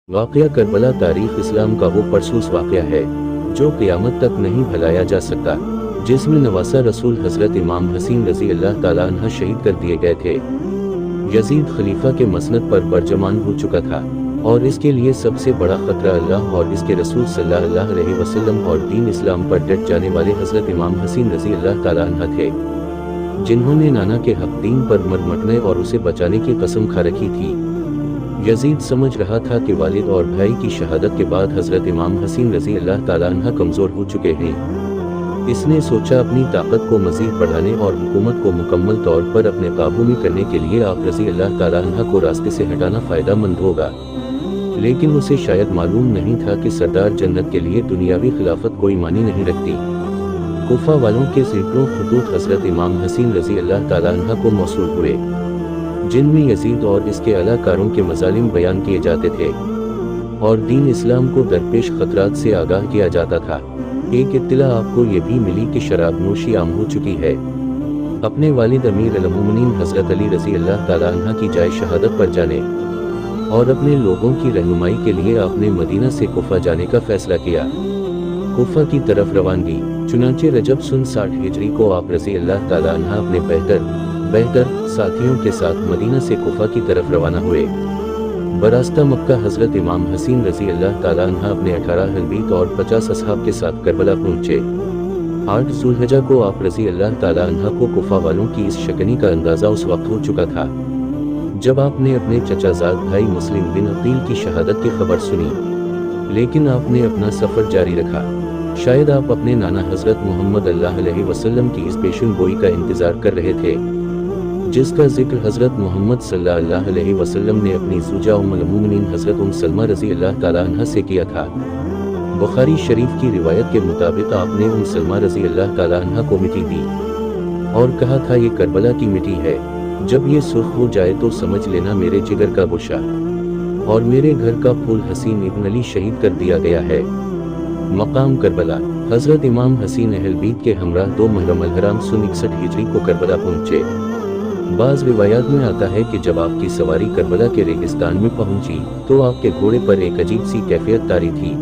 वाक़या करबला तारीख़ इस्लाम का वो परसूस वाक़या है जो क़यामत तक नहीं भुलाया जा सकता, जिसमें नवासा रसूल हज़रत इमाम हसीन रज़ी अल्लाह ताला अन्हा शहीद कर दिए गए थे। यजीद खलीफा के मसनद पर बरजमान हो चुका था और इसके लिए सबसे बड़ा ख़तरा अल्लाह और इसके रसूल सल्लल्लाहु अलैहि वसल्लम और दीन इस्लाम पर डट जाने वाले हज़रत इमाम हसीन रज़ी अल्लाह ताला अन्हा थे, जिन्होंने नाना के हक दीन पर मरमटने और उसे बचाने की कसम खा रखी थी। यजीद समझ रहा था कि वालिद और भाई की शहादत के बाद हज़रत इमाम हसीन रज़ी अल्लाह ताला अन्हा कमज़ोर हो चुके हैं। इसने सोचा अपनी ताकत को मज़ीद बढ़ाने और हुकूमत को मुकम्मल तौर पर अपने काबू में करने के लिए आप रज़ी अल्लाह ताला अन्हा को रास्ते से हटाना फ़ायदा मंद होगा। लेकिन उसे शायद मालूम नहीं था कि सरदार जन्नत के लिए दुनियावी खिलाफत कोई मानी नहीं रखती। कूफा वालों के सैकड़ों खतूत हज़रत इमाम हसीन रज़ी अल्लाह ताला अन्हा को मौसूल हुए, जिनमें यजीद और इसके अलाकारों के मज़ालिम बयान किए जाते थे और दीन इस्लाम को दरपेश खतरात से आगाह किया जाता था। एक इत्तला आपको ये भी मिली कि शराब नोशी आम हो चुकी है। अपने वालिद अमीर अल-मोमिनीन हज़रत अली रज़ी अल्लाह ताला अन्हा की जाए शहादत पर जाने और अपने लोगों की रहनुमाई के लिए आपने मदीना से कुफा जाने का फैसला किया। कुफा की तरफ रवानगी। चुनांचे रजब सन 60 हिजरी को आप रज़ी अल्लाह ताला अन्हा अपने बेहतर साथियों के साथ मदीना से कुफा की तरफ रवाना हुए। बरास्ता मक्का हज़रत इमाम हसीन रज़ी अल्लाह ताला अन्हा अपने 18 अहलबीत और 50 असहाब के साथ करबला पहुँचे। 8 ज़ुल्हिज्जा को आप रज़ी अल्लाह ताला अन्हा को कुफा वालों की इस शकनी का अंदाज़ा उस वक्त हो चुका था जब आपने अपने चचाजाद भाई मुस्लिम बिन अकील की शहादत की खबर सुनी, लेकिन आपने अपना सफ़र जारी रखा। शायद आप अपने नाना हज़रत मोहम्मद सल्लल्लाहु अलैहि वसल्लम की इस पेशन गोई का इंतज़ार कर रहे थे, जिसका जिक्र हज़रत मोहम्मद सल्लल्लाहु अलैहि वसल्लम ने अपनी ज़ौजा उम्मुल मोमिनीन हज़रत सलमा रज़ी अल्लाह ताला अन्हा से किया था। बुखारी शरीफ की रिवायत के मुताबिक आपने सलमा रज़ी अल्लाह ताला अन्हा को मिट्टी दी और कहा था ये करबला की मिट्टी है, जब ये सुर्ख हो जाए तो समझ लेना मेरे जिगर का गुशा और मेरे घर का फूल हसीन इब्न अली शहीद कर दिया गया है। मकाम करबला। हज़रत इमाम हसीन अहलबीत के हमराह 2 मुहर्रम अल-हराम सन 61 हिजरी को करबला पहुँचे। बाज़ रिवायात में आता है कि जब आपकी सवारी करबला के रेगिस्तान में पहुंची तो आपके घोड़े पर एक अजीब सी कैफियत तारी थी,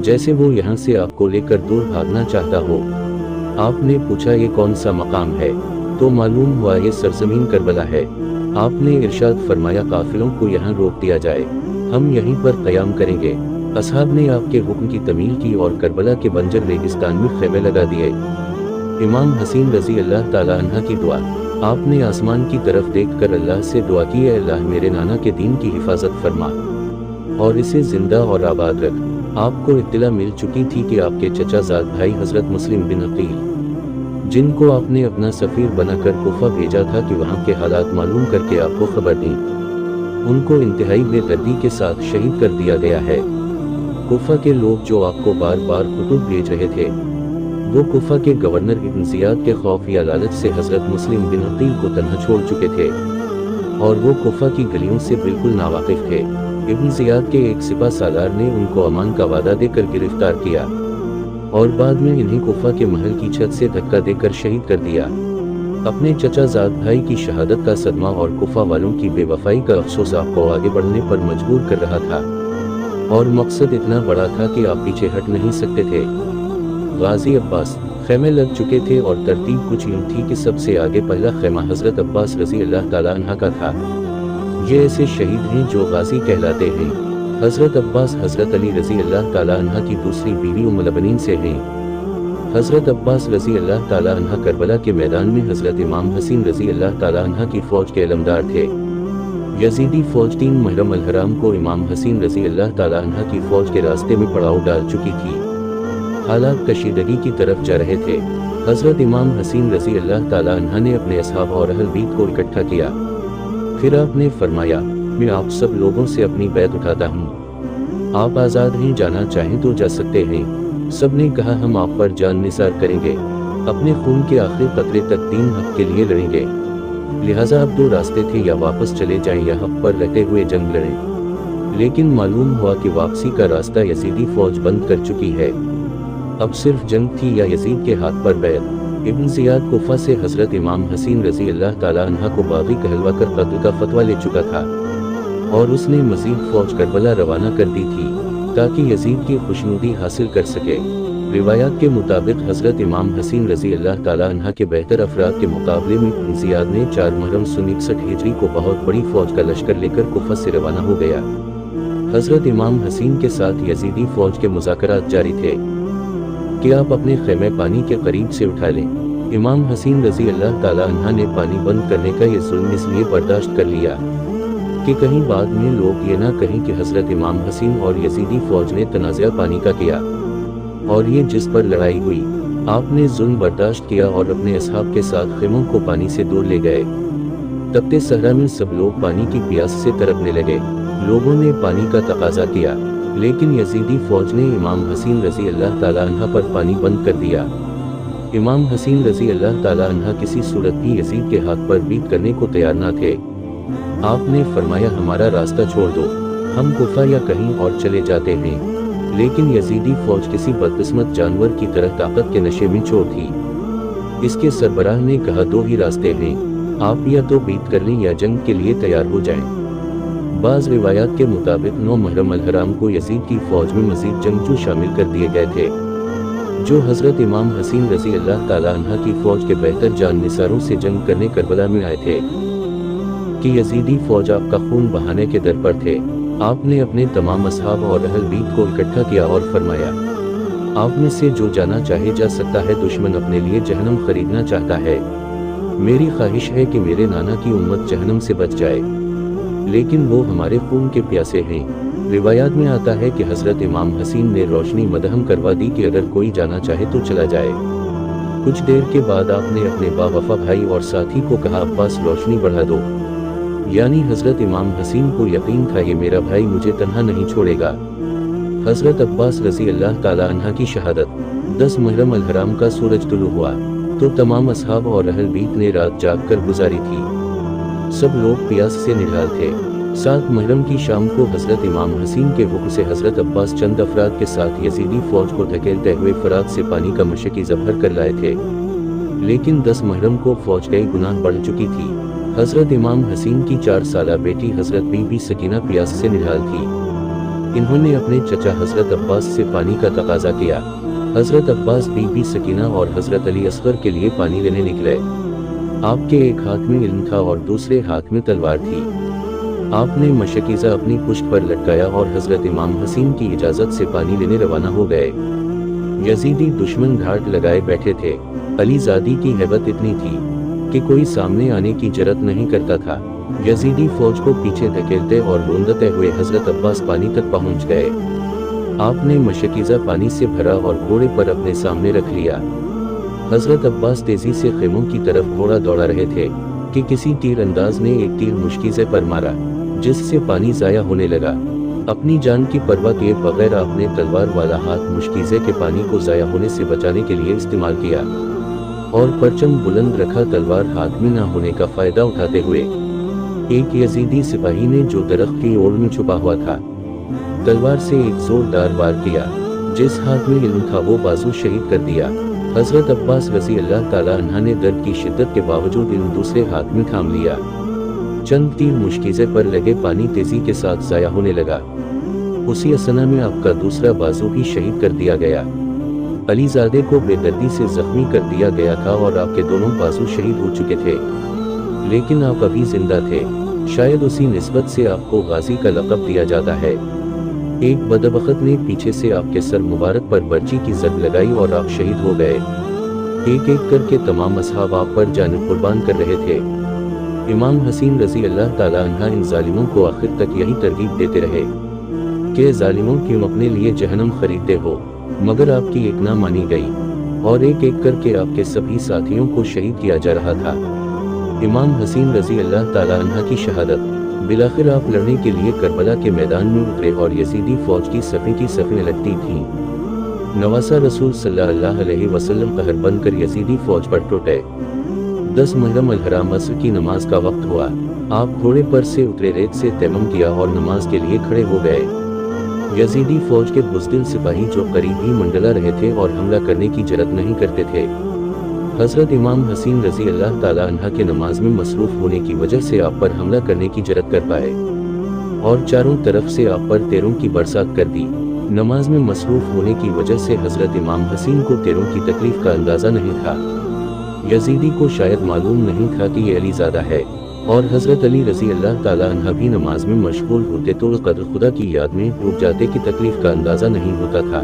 जैसे वो यहाँ से आपको लेकर दूर भागना चाहता हो। आपने पूछा ये कौन सा मकाम है, तो मालूम हुआ ये सरजमीन करबला है। आपने इरशाद फरमाया काफिलों को यहाँ रोक दिया जाए, हम यहीं पर क़याम करेंगे। असहाब ने आपके हुक्म की तमील की और करबला के बंजर रेगिस्तान में खैमे लगा दिए। इमाम हसीन रज़ी अल्लाह ताला अन्हा की दुआ। आपने आसमान की तरफ देखकर अल्लाह से दुआ की, अल्लाह मेरे नाना के दीन की हिफाजत फरमा और इसे जिंदा और आबाद रख। आपको इत्तला मिल चुकी थी कि आपके चचाजाद भाई हज़रत मुस्लिम बिन अकील, जिनको आपने अपना सफ़ीर बनाकर कुफा भेजा था कि वहाँ के हालात मालूम करके आपको खबर दी, उनको इंतहाई बेदर्दी के साथ शहीद कर दिया गया है। कुफा के लोग जो आपको बार बार खुतूब भेज रहे थे, वो कुफा के गवर्नर इब्न ज़ियाद के खौफ या लालच से हज़रत मुस्लिम बिन अकील को तन्हा छोड़ चुके थे और वो कुफा की गलियों से बिल्कुल नावाकिफ थे। इब्न ज़ियाद के एक सिपा सालार ने उनको अमान का वादा देकर गिरफ्तार किया और बाद में इन्हें कुफा के महल की छत से धक्का देकर शहीद कर दिया। अपने चचाजाद भाई की शहादत का सदमा और कुफा वालों की बेवफाई का अफसोस आपको आगे बढ़ने पर मजबूर कर रहा था और मकसद इतना बड़ा था कि आप पीछे हट नहीं सकते थे। गाजी अब्बास। खैमे लग चुके थे और तरतीब कुछ यूं थी कि सबसे आगे पहला खैमा हज़रत अब्बास रज़ी अल्लाह ताला अन्हा का था। ये ऐसे शहीद हैं जो गाजी कहलाते हैं। हज़रत अब्बास हज़रत अली रज़ी अल्लाह ताला अन्हा की दूसरी बीवी उम्मुल मोमिनीन से हैं। हज़रत अब्बास रज़ी अल्लाह ताला अन्हा करबला के मैदान में हज़रत इमाम हसीन रज़ी अल्लाह ताला अन्हा की फ़ौज के अलमदार थे। यजीदी फ़ौज 3 मुहर्रम अल-हराम को इमाम हसीन रज़ी अल्लाह ताला अन्हा की फ़ौज के रास्ते में पड़ाव डाल चुकी थी। हालात कशीदगी की तरफ जा रहे थे। हज़रत इमाम हसीन रज़ी अल्लाह ताला अन्हा ने अपने असहाब और अहलबीत को इकट्ठा किया। फिर आपने फरमाया, मैं आप सब लोगों से अपनी बैत उठाता हूँ, आप आज़ाद हैं, जाना चाहें तो जा सकते हैं। सब ने कहा हम आप पर जान निसार करेंगे, अपने खून के आखिरी कतरे तक दीन हक के लिए लड़ेंगे। लिहाजा अब 2 रास्ते थे, या वापस चले जाएं या हक पर रहते हुए जंग लड़ें। लेकिन मालूम हुआ कि वापसी का रास्ता यजीदी फ़ौज बंद कर चुकी है। अब सिर्फ जंग थी या यजीद के हाथ पर बैत। इब्न ज़ियाद कुफा से हज़रत इमाम हसीन रज़ी अल्लाह ताला अन्हा को बागी कहलवा कर कत्ल का फतवा ले चुका था। और उसने मजीद फौज करबला रवाना कर दी थी ताकि यजीद की खुशनुदी हासिल कर सके। रिवायात के मुताबिक हज़रत इमाम हसीन रज़ी अल्लाह ताला अन्हा के बेहतर अफराद के मुकाबले में ज़ियाद ने 4 मुहर्रम सन 61 हिजरी को बहुत बड़ी फौज का लश्कर लेकर कुफा से रवाना हो गया। हज़रत इमाम हसीन के साथ यजीदी फौज के मुज़ाकरात जारी थे कि आप अपने खेमे पानी के करीब से उठा लें। इमाम हसीन रज़ी अल्लाह ताला अन्हा ने पानी बंद करने का ये जुल्म इसलिए बर्दाश्त कर लिया कि कहीं बाद में लोग ये ना कहें कि हज़रत इमाम हसीन और यजीदी फौज ने तनाज़ा पानी का किया और ये जिस पर लड़ाई हुई। आपने जुल्म बर्दाश्त किया और अपने असहाब के साथ खेमों को पानी से दूर ले गए। तपते सहरा में सब लोग पानी की प्यास से तड़पने लगे। लोगों ने पानी का तकाजा किया, लेकिन यजीदी फौज ने इमाम हसीन रज़ी अल्लाह ताला अन्हा पर पानी बंद कर दिया। इमाम हसीन रज़ी अल्लाह ताला अन्हा किसी सूरत भी यजीद के हाथ पर बीत करने को तैयार न थे। आपने फरमाया, हमारा रास्ता छोड़ दो, हम कुफा या कहीं और चले जाते हैं। लेकिन यजीदी फौज किसी बदकिस्मत जानवर की तरह ताकत के नशे में चोर थी। इसके सरबराह ने कहा, 2 ही रास्ते हैं, आप या तो बीत कर लें या जंग के लिए तैयार हो जाएं। बाज़ रिवायात के मुताबिक 9 मुहर्रम अल हराम को यजीद की फौज में मजीद जंगजू शामिल कर दिए गए थे, जो हज़रत इमाम हसीन रज़ी अल्लाह ताला अन्हा की फौज के बेहतर जान निसारों से जंग करने करबला में आए थे कि यजीदी फौज आपका खून बहाने के दर पर थे। आपने अपने तमाम असहाब और अहल बीत को इकट्ठा किया और फरमाया, आप में से जो जाना चाहे जा सकता है। दुश्मन अपने लिए जहन्नम खरीदना चाहता है। मेरी ख्वाहिश है कि मेरे नाना की उम्मत जहन्नम से बच जाए, लेकिन वो हमारे खून के प्यासे हैं। रिवायात में आता है कि हज़रत इमाम हसीन ने रोशनी मदहम करवा दी कि अगर कोई जाना चाहे तो चला जाए। कुछ देर के बाद आपने अपने बावफा भाई और साथी को कहा, अब्बास रोशनी बढ़ा दो। यानी हज़रत इमाम हसीन को यकीन था ये मेरा भाई मुझे तन्हा नहीं छोड़ेगा। हज़रत अब्बास रज़ी अल्लाह ताला अन्हा की शहादत 10 मुहर्रम अल हराम का सूरज तुलू हुआ तो तमाम असहाब और अहल बीत ने रात जाग कर गुजारी थी। सब लोग प्यास से निढाल थे। 7 मुहर्रम की शाम को हज़रत इमाम हसीन के हुक्म से हज़रत अब्बास चंद अफराद के साथ यजीदी फौज को धकेलते हुए फरात से पानी का मशकी ज़फ़र कर लाए थे, लेकिन 10 मुहर्रम को फौज कई गुनाह बढ़ चुकी थी। हज़रत इमाम हसीन की 4 साला बेटी हज़रत बीबी सकीना प्यास से निढाल थी। इन्होंने अपने चचा हज़रत अब्बास से पानी का तकाजा किया। हज़रत अब्बास, बीबी सकीना और हज़रत अली असगर के लिए पानी लेने निकले। आपके एक हाथ में इल्म था और दूसरे हाथ में तलवार थी। आपने मशकीज़ा अपनी पुश्त पर लटकाया और हज़रत इमाम हसीन की इजाज़त से पानी लेने रवाना हो गए। यजीदी दुश्मन घाट लगाए बैठे थे। अली ज़ादी की हैबत इतनी थी कि कोई सामने आने की जरत नहीं करता था। यजीदी फौज को पीछे धकेलते और रोंदते हुए हज़रत अब्बास पानी तक पहुंच गए। आपने मशकीज़ा पानी से भरा और घोड़े पर अपने सामने रख लिया। हज़रत अब्बास तेजी से खेमों की तरफ घोड़ा दौड़ा रहे थे कि किसी तीर अंदाज ने एक तीर मुशकीज़े पर मारा, जिससे पानी ज़ाया होने लगा। अपनी जान की परवाह किए बगैर आपने तलवार वाला हाथ मुशकीज़े के पानी को ज़ाया होने से बचाने के लिए इस्तेमाल किया और परचम बुलंद रखा, तलवार हाथ में न होने का फ़ायदा उठाते हुए एक यजीदी सिपाही ने जो दरख्त की ओर में छुपा हुआ था, तलवार से एक जोरदार वार किया। जिस हाथ में इल्म था वो बाजू शहीद कर दिया। हज़रत अब्बास रज़ी अल्लाह ताला अन्हा ने दर्द की शिद्दत के बावजूद इल्म दूसरे हाथ में थाम लिया। चंद तीर मुशकीज़े पर लगे पानी तेजी के साथ ज़ाया होने लगा। उसी असना में आपका दूसरा बाजू भी शहीद कर दिया गया। अलीज़ादे को बेदर्दी से जख्मी कर दिया गया था और आपके दोनों बाजू शहीद हो चुके थे, लेकिन आप अभी जिंदा थे। शायद उसी निस्बत से आपको गाजी का लक़ब दिया जाता है। एक बदबख्त ने पीछे से आपके सर मुबारक पर बर्ची की जद लगाई और आप शहीद हो गए। एक एक करके तमाम असहाब आप पर जान कुर्बान कर रहे थे। इमाम हसीन रज़ी अल्लाह ताला अन्हा इन जालिमों को आखिर तक यही तरगीब देते रहे कि जालिमों क्यों अपने लिए जहन्नम खरीदते हो, मगर आपकी एक ना मानी गई और एक एक करके आपके सभी साथियों को शहीद किया जा रहा था। इमाम हसीन रज़ी अल्लाह ताला अन्हा की शहादत, बिलाखिर आप लड़ने के लिए करबला के मैदान में उतरे और यजीदी फौज की सफ़ें लगती थीं। नवासा रसूल सल्लल्लाहु अलैहि वसल्लम कहर बनकर यजीदी फौज पर टूटे। 10 मुहर्रम अल हराम असर की नमाज का वक्त हुआ। आप घोड़े पर से उतरे, रेत से तैमम किया और नमाज के लिए खड़े हो गए। यजीदी फौज के बुज़दिल सिपाही जो करीब ही मंडला रहे थे और हमला करने की जरत नहीं करते थे, हज़रत इमाम हसीन रज़ी अल्लाह ताला अन्हा के नमाज में मसरूफ़ होने की वजह से आप पर हमला करने की जरत कर पाए। اور چاروں طرف سے آپ پر تیروں کی برسات کر دی۔ نماز میں مصروف ہونے کی وجہ سے حضرت امام حسین کو تیروں کی تکلیف کا اندازہ نہیں تھا۔ یزیدی کو شاید معلوم نہیں تھا کہ یہ علی زادہ ہے، اور حضرت علی رضی اللہ تعالیٰ عنہ بھی نماز میں مشغول ہوتے تو قدر خدا کی یاد میں ڈوب جاتے کہ تکلیف کا اندازہ نہیں ہوتا تھا۔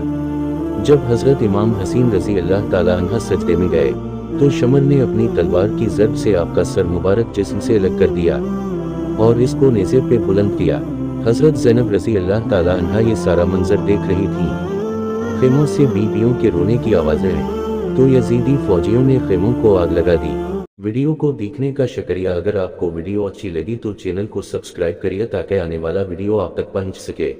جب حضرت امام حسین رضی اللہ تعالیٰ عنہ سجدے میں گئے تو شمر نے اپنی تلوار کی ضرب سے آپ کا سر مبارک جسم سے الگ کر دیا اور اس کو نیزے پہ بلند کیا۔ حضرت زینب رضی اللہ تعالیٰ عنہ یہ سارا منظر دیکھ رہی تھی۔ خیموں سے بیویوں کے رونے کی آوازیں آئیں تو یزیدی فوجیوں نے خیموں کو آگ لگا دی۔ ویڈیو کو دیکھنے کا شکریہ۔ اگر آپ کو ویڈیو اچھی لگی تو چینل کو سبسکرائب کریے تاکہ آنے والا ویڈیو آپ تک پہنچ سکے۔